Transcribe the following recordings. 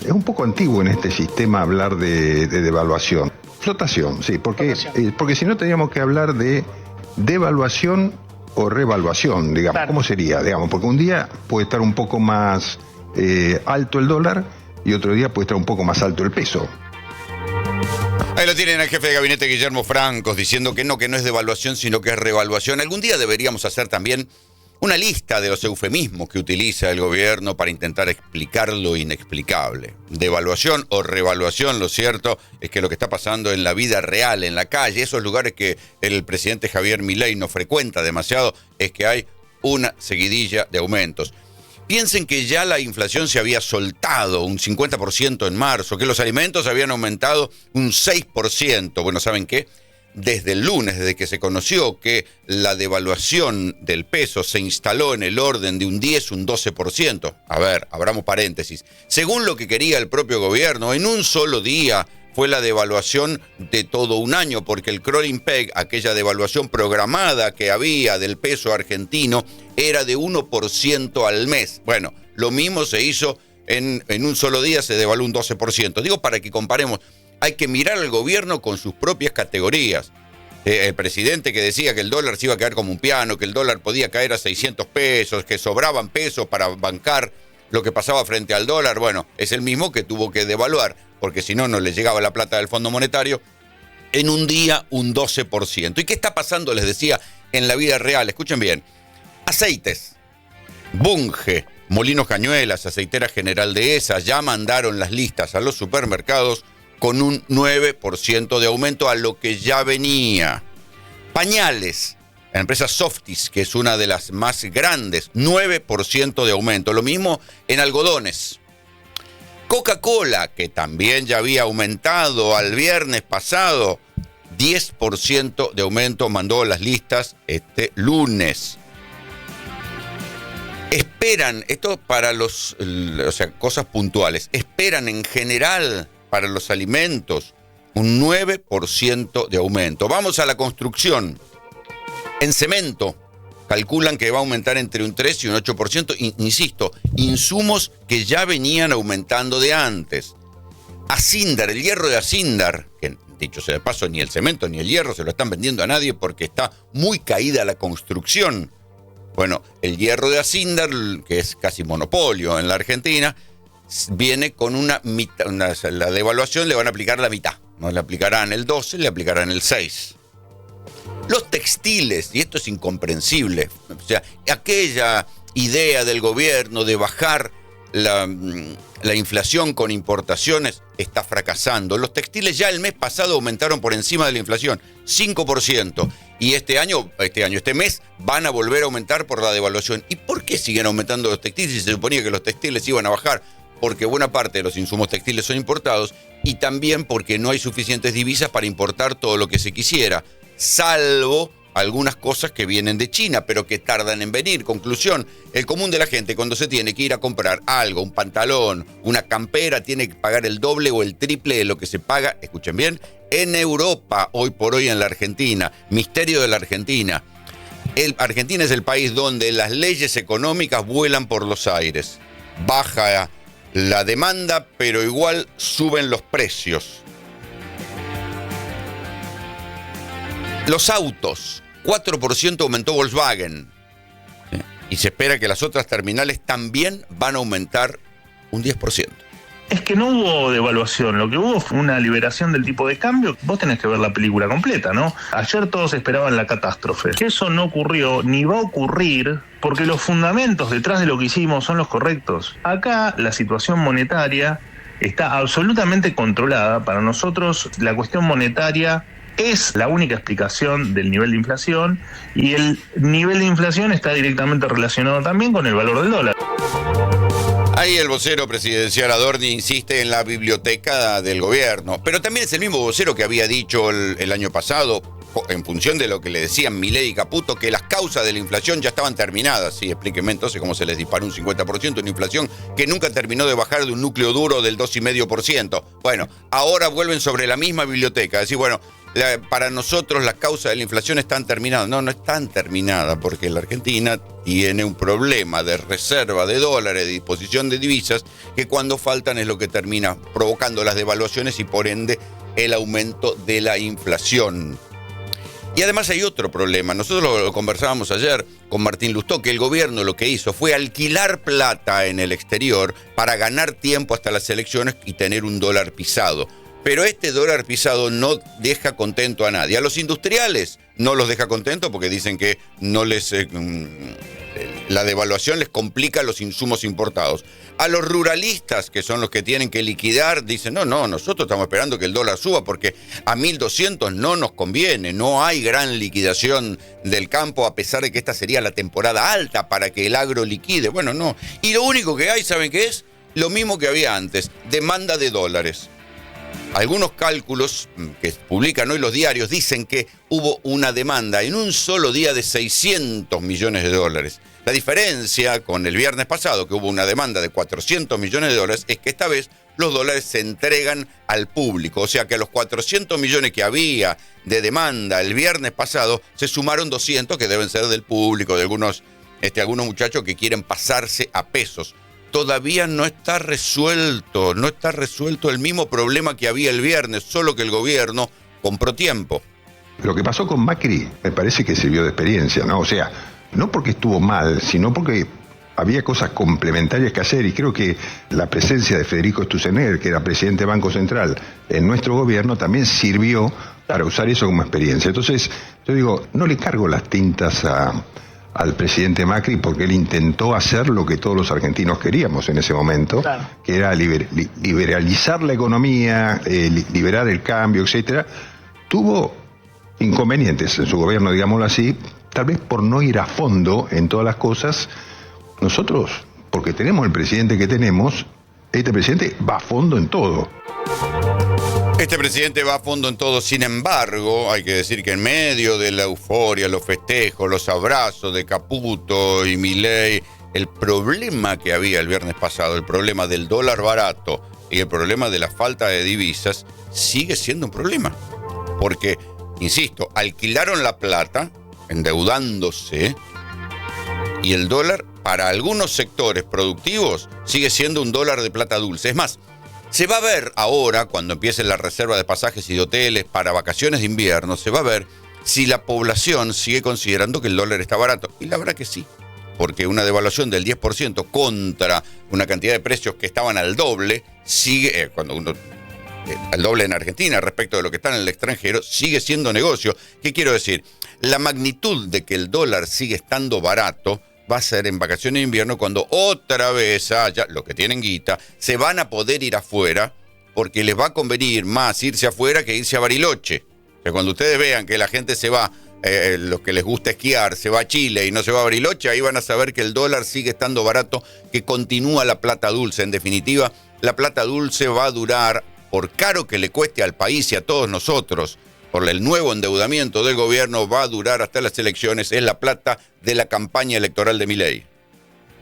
Es un poco antiguo en este sistema hablar de devaluación. Flotación, sí, porque si no tendríamos que hablar de devaluación o revaluación, digamos. Claro. ¿Cómo sería? Digamos, porque un día puede estar un poco más alto el dólar y otro día puede estar un poco más alto el peso. Ahí lo tienen al jefe de gabinete Guillermo Francos diciendo que no es devaluación, sino que es revaluación. Algún día deberíamos hacer también una lista de los eufemismos que utiliza el gobierno para intentar explicar lo inexplicable. Devaluación o revaluación, lo cierto es que lo que está pasando en la vida real, en la calle, esos lugares que el presidente Javier Milei no frecuenta demasiado, es que hay una seguidilla de aumentos. Piensen que ya la inflación se había soltado un 50% en marzo, que los alimentos habían aumentado un 6%. Bueno, ¿saben qué? Desde el lunes, desde que se conoció que la devaluación del peso se instaló en el orden de un 10, un 12%. A ver, abramos paréntesis. Según lo que quería el propio gobierno, en un solo día fue la devaluación de todo un año, porque el crawling peg, aquella devaluación programada que había del peso argentino, era de 1% al mes. Bueno, lo mismo se hizo en un solo día, se devaluó un 12%. Digo, para que comparemos, hay que mirar al gobierno con sus propias categorías. El presidente que decía que el dólar se iba a caer como un piano, que el dólar podía caer a 600 pesos, que sobraban pesos para bancar lo que pasaba frente al dólar, bueno, es el mismo que tuvo que devaluar, porque si no, no le llegaba la plata del Fondo Monetario, en un día un 12%. ¿Y qué está pasando, les decía, en la vida real? Escuchen bien. Aceites, Bunge, Molinos Cañuelas, Aceitera General Dehesa, ya mandaron las listas a los supermercados con un 9% de aumento a lo que ya venía. Pañales, la empresa Softis, que es una de las más grandes, 9% de aumento. Lo mismo en algodones. Coca-Cola, que también ya había aumentado al viernes pasado, 10% de aumento, mandó las listas este lunes. Esperan, esto para cosas puntuales, esperan en general para los alimentos un 9% de aumento. Vamos a la construcción. En cemento, calculan que va a aumentar entre un 3 y un 8%. Insisto, insumos que ya venían aumentando de antes. Acindar, el hierro de Acindar, que dicho sea de paso, ni el cemento ni el hierro se lo están vendiendo a nadie porque está muy caída la construcción. Bueno, el hierro de Acindar, que es casi monopolio en la Argentina, viene con la devaluación le van a aplicar la mitad. No le aplicarán el 12, le aplicarán el 6. Los textiles, y esto es incomprensible, o sea, aquella idea del gobierno de bajar la inflación con importaciones está fracasando. Los textiles ya el mes pasado aumentaron por encima de la inflación, 5%. Y este mes, van a volver a aumentar por la devaluación. ¿Y por qué siguen aumentando los textiles si se suponía que los textiles iban a bajar? Porque buena parte de los insumos textiles son importados y también porque no hay suficientes divisas para importar todo lo que se quisiera, salvo algunas cosas que vienen de China, pero que tardan en venir. Conclusión, el común de la gente cuando se tiene que ir a comprar algo, un pantalón, una campera, tiene que pagar el doble o el triple de lo que se paga, escuchen bien, en Europa, hoy por hoy en la Argentina. Misterio de la Argentina. Argentina es el país donde las leyes económicas vuelan por los aires. Baja la demanda, pero igual suben los precios. Los autos, 4% aumentó Volkswagen. Y se espera que las otras terminales también van a aumentar un 10%. Es que no hubo devaluación, lo que hubo fue una liberación del tipo de cambio. Vos tenés que ver la película completa, ¿no? Ayer todos esperaban la catástrofe. Eso no ocurrió, ni va a ocurrir, porque los fundamentos detrás de lo que hicimos son los correctos. Acá la situación monetaria está absolutamente controlada. Para nosotros la cuestión monetaria es la única explicación del nivel de inflación y el nivel de inflación está directamente relacionado también con el valor del dólar. Ahí el vocero presidencial Adorni insiste en la biblioteca del gobierno, pero también es el mismo vocero que había dicho el año pasado, en función de lo que le decían Milei y Caputo, que las causas de la inflación ya estaban terminadas. Sí, explíqueme entonces cómo se les disparó un 50% en inflación que nunca terminó de bajar de un núcleo duro del 2,5%. Bueno, ahora vuelven sobre la misma biblioteca. Es decir, bueno, para nosotros las causas de la inflación están terminadas. No, no están terminadas, porque la Argentina tiene un problema de reserva de dólares, de disposición de divisas, que cuando faltan es lo que termina provocando las devaluaciones y por ende el aumento de la inflación. Y además hay otro problema. Nosotros lo conversábamos ayer con Martín Lustó, que el gobierno lo que hizo fue alquilar plata en el exterior para ganar tiempo hasta las elecciones y tener un dólar pisado. Pero este dólar pisado no deja contento a nadie. A los industriales no los deja contentos porque dicen que no les la devaluación les complica los insumos importados. A los ruralistas, que son los que tienen que liquidar, dicen, no, nosotros estamos esperando que el dólar suba porque a 1.200 no nos conviene, no hay gran liquidación del campo, a pesar de que esta sería la temporada alta para que el agro liquide. Bueno, no. Y lo único que hay, ¿saben qué es? Lo mismo que había antes, demanda de dólares. Algunos cálculos que publican hoy los diarios dicen que hubo una demanda en un solo día de 600 millones de dólares. La diferencia con el viernes pasado, que hubo una demanda de 400 millones de dólares, es que esta vez los dólares se entregan al público. O sea que a los 400 millones que había de demanda el viernes pasado, se sumaron 200 que deben ser del público, de algunos muchachos que quieren pasarse a pesos. Todavía no está resuelto el mismo problema que había el viernes, solo que el gobierno compró tiempo. Lo que pasó con Macri me parece que sirvió de experiencia, ¿no? O sea, no porque estuvo mal, sino porque había cosas complementarias que hacer, y creo que la presencia de Federico Sturzenegger, que era presidente del Banco Central en nuestro gobierno, también sirvió para usar eso como experiencia. Entonces, yo digo, no le cargo las tintas al presidente Macri, porque él intentó hacer lo que todos los argentinos queríamos en ese momento, claro, que era liberalizar la economía, liberar el cambio, etcétera. Tuvo inconvenientes en su gobierno, digámoslo así, tal vez por no ir a fondo en todas las cosas. Nosotros, porque tenemos el presidente que tenemos, este presidente va a fondo en todo. Este presidente va a fondo en todo. Sin embargo, hay que decir que en medio de la euforia, los festejos, los abrazos de Caputo y Milei, el problema que había el viernes pasado, el problema del dólar barato y el problema de la falta de divisas, sigue siendo un problema. Porque, insisto, alquilaron la plata, endeudándose, y el dólar, para algunos sectores productivos, sigue siendo un dólar de plata dulce. Es más, se va a ver ahora, cuando empiecen la reserva de pasajes y de hoteles para vacaciones de invierno, se va a ver si la población sigue considerando que el dólar está barato. Y la verdad que sí, porque una devaluación del 10% contra una cantidad de precios que estaban al doble, sigue, al doble en Argentina respecto de lo que está en el extranjero, sigue siendo negocio. ¿Qué quiero decir? La magnitud de que el dólar sigue estando barato va a ser en vacaciones de invierno, cuando otra vez haya, los que tienen guita, se van a poder ir afuera, porque les va a convenir más irse afuera que irse a Bariloche. O sea, cuando ustedes vean que la gente se va, los que les gusta esquiar, se va a Chile y no se va a Bariloche, ahí van a saber que el dólar sigue estando barato, que continúa la plata dulce. En definitiva, la plata dulce va a durar, por caro que le cueste al país y a todos nosotros, por el nuevo endeudamiento del gobierno, va a durar hasta las elecciones. Es la plata de la campaña electoral de Milei.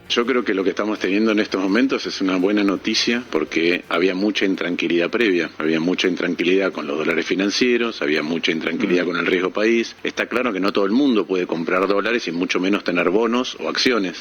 Yo creo que lo que estamos teniendo en estos momentos es una buena noticia, porque había mucha intranquilidad previa, había mucha intranquilidad con los dólares financieros, había mucha intranquilidad con el riesgo país. Está claro que no todo el mundo puede comprar dólares y mucho menos tener bonos o acciones,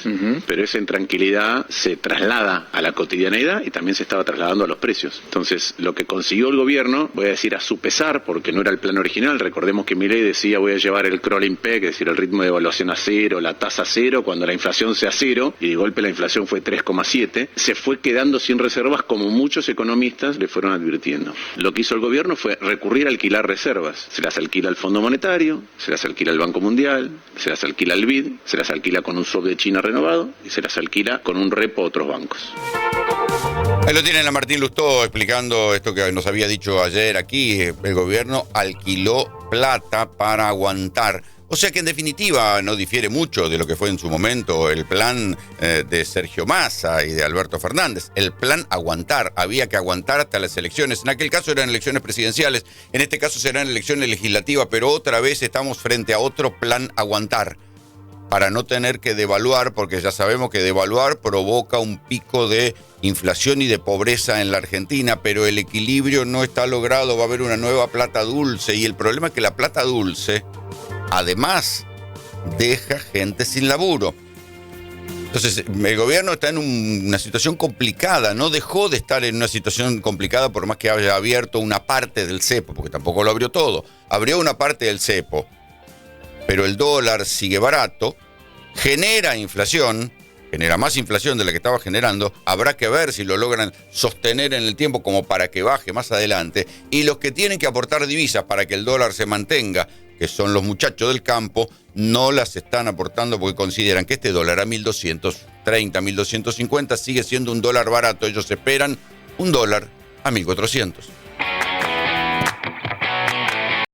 pero esa intranquilidad se traslada a la cotidianeidad y también se estaba trasladando a los precios. Entonces, lo que consiguió el gobierno, voy a decir a su pesar, porque no era el plan original. Recordemos que Milei decía, voy a llevar el crawling peg, es decir, el ritmo de evaluación a cero, la tasa a cero, cuando la inflación sea cero, y de golpe la inflación fue 3,7, se fue quedando sin reservas, como muchos economistas le fueron advirtiendo. Lo que hizo el gobierno fue recurrir a alquilar reservas. Se las alquila al Fondo Monetario, se las alquila al Banco Mundial, se las alquila al BID, se las alquila con un swap de China renovado y se las alquila con un repo a otros bancos. Ahí lo tienen a Martín Lustó explicando esto que nos había dicho ayer aquí. El gobierno alquiló plata para aguantar. O sea que en definitiva no difiere mucho de lo que fue en su momento el plan de Sergio Massa y de Alberto Fernández. El plan aguantar, había que aguantar hasta las elecciones. En aquel caso eran elecciones presidenciales, en este caso serán elecciones legislativas, pero otra vez estamos frente a otro plan aguantar. para no tener que devaluar, porque ya sabemos que devaluar provoca un pico de inflación y de pobreza en la Argentina, pero el equilibrio no está logrado, va a haber una nueva plata dulce, y el problema es que la plata dulce, además, deja gente sin laburo. Entonces, el gobierno está en una situación complicada, no dejó de estar en una situación complicada por más que haya abierto una parte del cepo, porque tampoco lo abrió todo, abrió una parte del cepo, pero el dólar sigue barato, genera inflación, genera más inflación de la que estaba generando, habrá que ver si lo logran sostener en el tiempo como para que baje más adelante, y los que tienen que aportar divisas para que el dólar se mantenga, que son los muchachos del campo, no las están aportando porque consideran que este dólar a 1.230, 1.250 sigue siendo un dólar barato. Ellos esperan un dólar a 1.400.